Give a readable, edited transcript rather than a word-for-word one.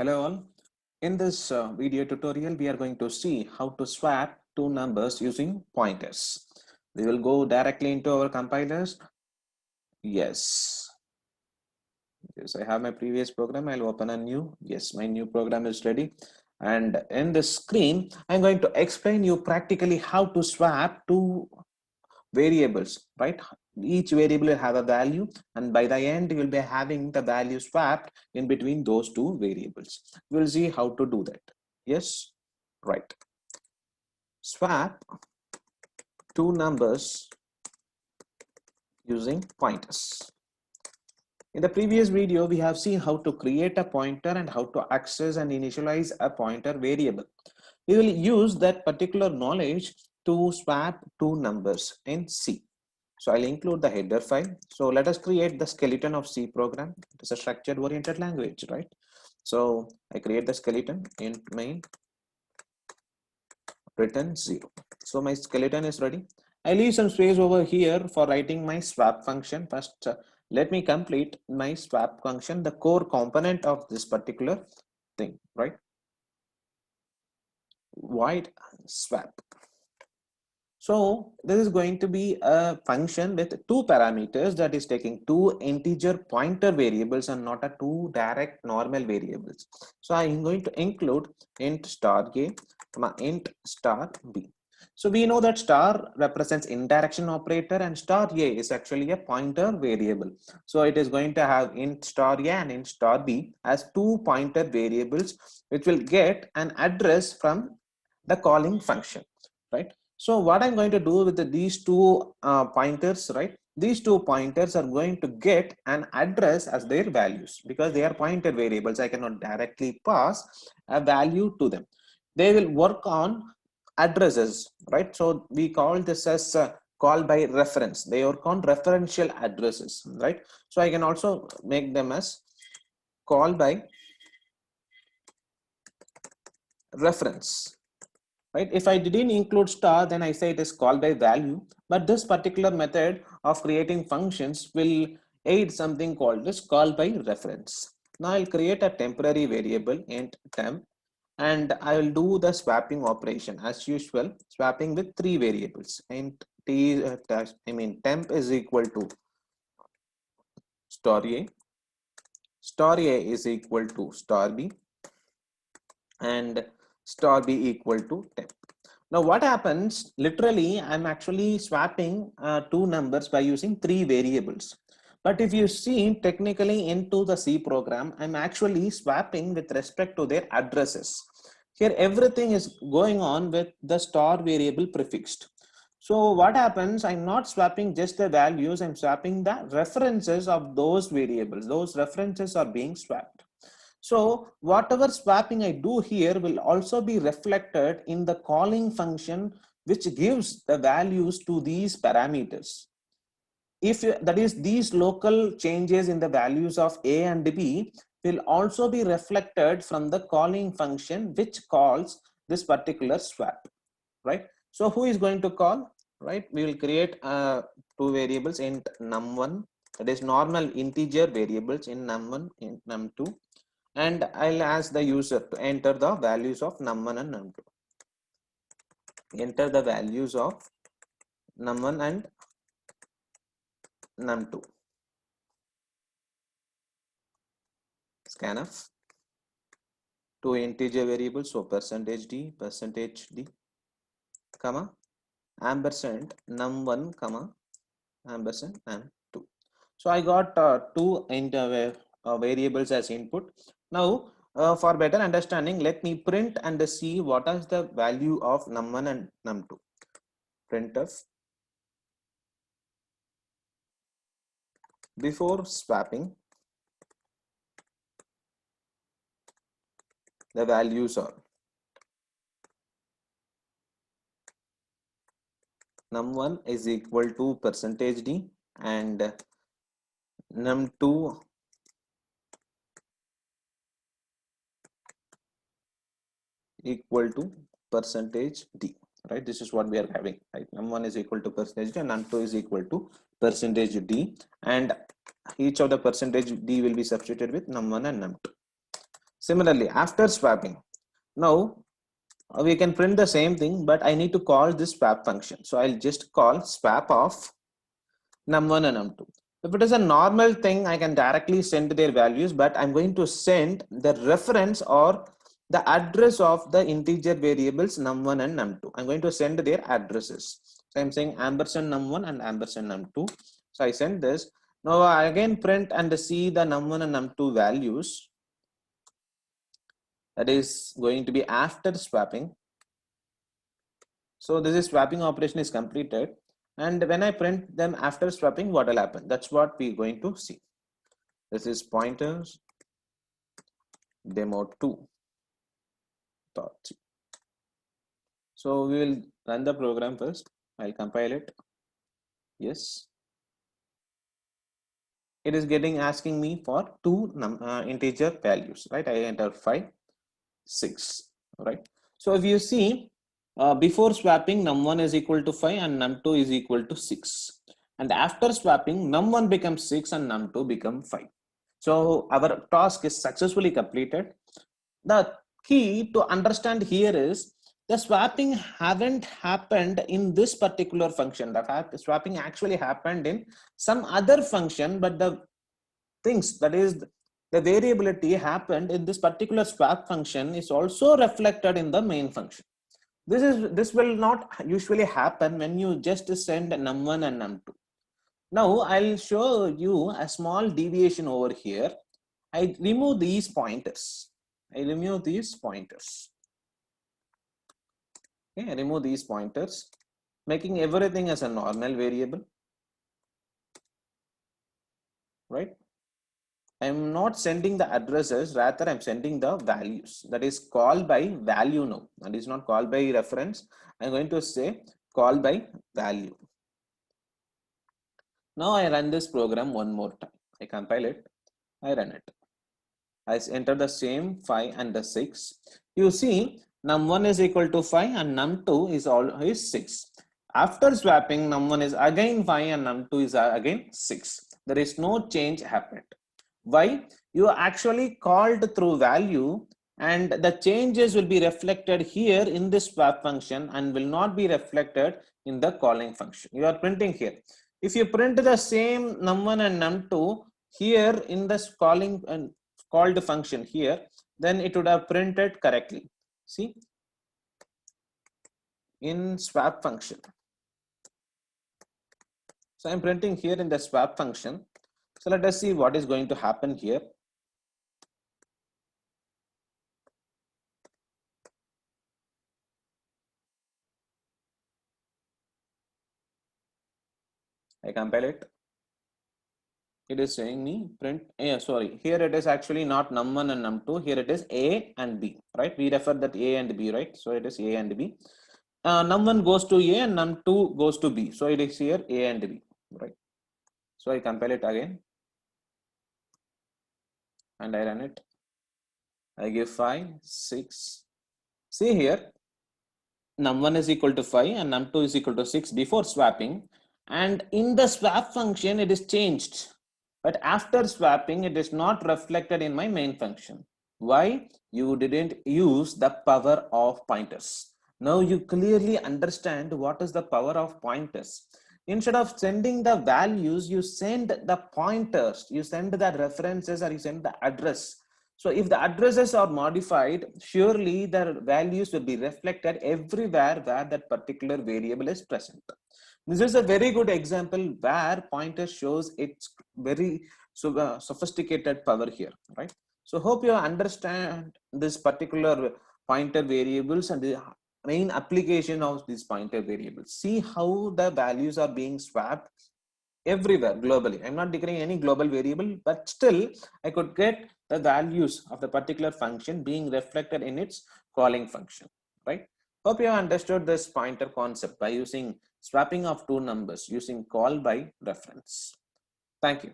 Hello all. In this video tutorial, we are going to see how to swap two numbers using pointers. We will go directly into our compilers. Yes. Yes, I have my previous program. I'll open a new. Yes, my new program is ready. And in the screen, I'm going to explain you practically how to swap two variables, right? Each variable will have a value, and by the end, you'll be having the value swapped in between those two variables. We'll see how to do that. Yes, right. Swap two numbers using pointers. In the previous video, we have seen how to create a pointer and how to access and initialize a pointer variable. We will use that particular knowledge to swap two numbers in C. So I'll include the header file. So let us create the skeleton of C program. It is a structured oriented language, right? So I create the skeleton int main return 0. So my skeleton is ready. I leave some space over here for writing my swap function. First, let me complete my swap function, the core component of this particular thing, right? Void swap. So this is going to be a function with two parameters, that is taking two integer pointer variables and not a two direct normal variables. So I am going to include int star a, int star b. So we know that star represents indirection operator and star a is actually a pointer variable. So it is going to have int star a and int star b as two pointer variables, which will get an address from the calling function, right? So what I'm going to do with these two pointers, right? These two pointers are going to get an address as their values because they are pointer variables. I cannot directly pass a value to them. They will work on addresses, right? So we call this as call by reference. They work on referential addresses, right? So I can also make them as call by reference. Right? If I didn't include star, then I say it is called by value. But this particular method of creating functions will aid something called as call by reference. Now I'll create a temporary variable int temp, and I will do the swapping operation as usual, swapping with three variables. Int temp is equal to star a is equal to star b, and star b equal to temp. Now what happens, literally I'm actually swapping two numbers by using three variables. But if you see technically into the C program, I'm actually swapping with respect to their addresses. Here everything is going on with the star variable prefixed. So what happens, I'm not swapping just the values, I'm swapping the references of those variables. Those references are being swapped. So whatever swapping I do here will also be reflected in the calling function, which gives the values to these parameters. If that is, these local changes in the values of A and B will also be reflected from the calling function, which calls this particular swap, right? So who is going to call, right? We will create two variables int num1, that is normal integer variables in num1 in num2, and I'll ask the user to enter the values of num1 and num2. Enter the values of num1 and num2. Scanf two integer variables, so %d, %d, comma, ampersand num1, comma, ampersand num2. So I got two variables as input. Now for better understanding, let me print and see what is the value of num1 and num2. Printf before swapping, the values are num1 is equal to %d and num2 equal to %d, right? This is what we are having, right? Num1 is equal to %d and num2 is equal to %d, and each of the %d will be substituted with num1 and num2. Similarly, after swapping, now we can print the same thing, but I need to call this swap function. So I'll just call swap of num1 and num2. If it is a normal thing, I can directly send their values, but I'm going to send the reference or the address of the integer variables num1 and num2. I'm going to send their addresses. So I'm saying ampersand num1 and ampersand num2. So I send this. Now I again print and see the num1 and num2 values. That is going to be after swapping. So this is swapping operation is completed. And when I print them after swapping, what will happen? That's what we're going to see. This is pointers demo2. So we will run the program first. I'll compile it. Yes. It is asking me for two integer values, right? I enter 5, 6, right? So if you see, before swapping, num1 is equal to 5 and num2 is equal to 6. And after swapping, num1 becomes 6 and num2 become 5. So our task is successfully completed. The key to understand here is the swapping haven't happened in this particular function. The swapping actually happened in some other function, but the things, that is the variability happened in this particular swap function, is also reflected in the main function. This will not usually happen when you just send num1 and num2. Now I'll show you a small deviation over here. I remove these pointers. Okay, I remove these pointers, making everything as a normal variable, right? I'm not sending the addresses, rather I'm sending the values. That is called by value now. That is not called by reference. I'm going to say call by value. Now I run this program one more time. I compile it. I run it. I enter the same 5 and the 6. You see, num1 is equal to 5 and num2 is 6. After swapping, num1 is again 5 and num2 is again 6. There is no change happened. Why? You actually called through value, and the changes will be reflected here in this swap function and will not be reflected in the calling function. You are printing here. If you print the same num1 and num2 here in this calling and called function here, then it would have printed correctly. See, in swap function. So I'm printing here in the swap function. So let us see what is going to happen here. I compile it. It is saying me print, sorry, here it is actually not num1 and num2, here it is A and B, right? We refer that A and B, right? So it is A and B. Num1 goes to A and num2 goes to B. So it is here A and B, right? So I compile it again and I run it. I give 5, 6. See here, num1 is equal to 5 and num2 is equal to 6 before swapping. And in the swap function, it is changed. But after swapping, it is not reflected in my main function. Why? You didn't use the power of pointers. Now you clearly understand what is the power of pointers. Instead of sending the values, you send the pointers, you send the references, or you send the address. So if the addresses are modified, surely the values will be reflected everywhere where that particular variable is present. This is a very good example where pointer shows its very sophisticated power here, right? So hope you understand this particular pointer variables and the main application of these pointer variables. See how the values are being swapped everywhere globally. I'm not declaring any global variable, but still I could get the values of the particular function being reflected in its calling function, right? Hope you have understood this pointer concept by using swapping of two numbers using call by reference. Thank you.